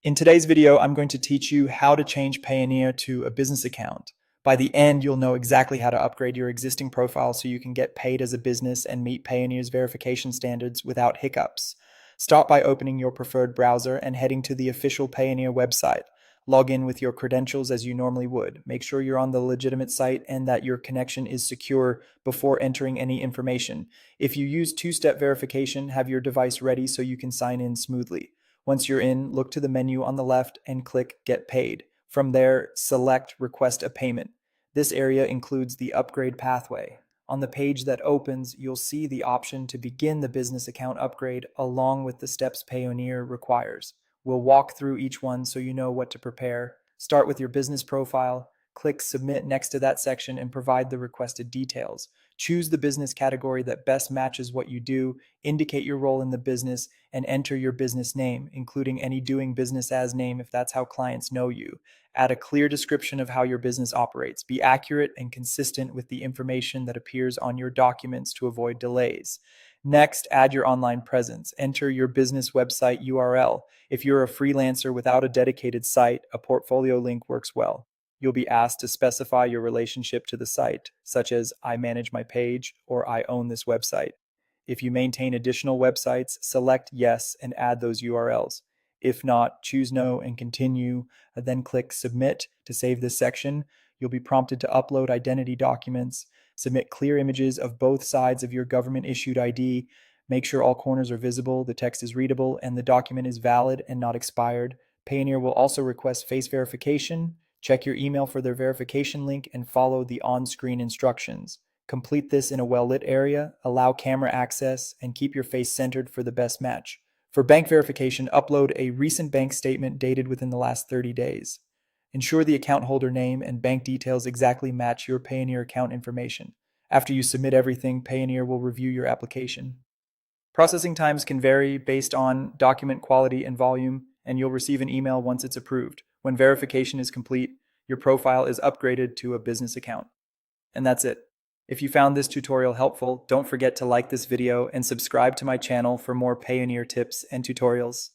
In today's video, I'm going to teach you how to change Payoneer to a business account. By the end, you'll know exactly how to upgrade your existing profile so you can get paid as a business and meet Payoneer's verification standards without hiccups. Start by opening your preferred browser and heading to the official Payoneer website. Log in with your credentials as you normally would. Make sure you're on the legitimate site and that your connection is secure before entering any information. If you use two-step verification, have your device ready so you can sign in smoothly. Once you're in, look to the menu on the left and click Get Paid. From there, select Request a Payment. This area includes the upgrade pathway. On the page that opens, you'll see the option to begin the business account upgrade along with the steps Payoneer requires. We'll walk through each one so you know what to prepare. Start with your business profile, click Submit next to that section and provide the requested details. Choose the business category that best matches what you do, indicate your role in the business, and enter your business name, including any doing business as name if that's how clients know you. Add a clear description of how your business operates. Be accurate and consistent with the information that appears on your documents to avoid delays. Next, add your online presence. Enter your business website URL. If you're a freelancer without a dedicated site, a portfolio link works well. You'll be asked to specify your relationship to the site, such as I manage my page or I own this website. If you maintain additional websites, select Yes and add those URLs. If not, choose No and continue, then click Submit to save this section. You'll be prompted to upload identity documents, submit clear images of both sides of your government-issued ID, make sure all corners are visible, the text is readable, and the document is valid and not expired. Payoneer will also request face verification. Check your email for their verification link and follow the on-screen instructions. Complete this in a well-lit area, allow camera access, and keep your face centered for the best match. For bank verification, upload a recent bank statement dated within the last 30 days. Ensure the account holder name and bank details exactly match your Payoneer account information. After you submit everything, Payoneer will review your application. Processing times can vary based on document quality and volume, and you'll receive an email once it's approved. When verification is complete, your profile is upgraded to a business account. And that's it. If you found this tutorial helpful, don't forget to like this video and subscribe to my channel for more Payoneer tips and tutorials.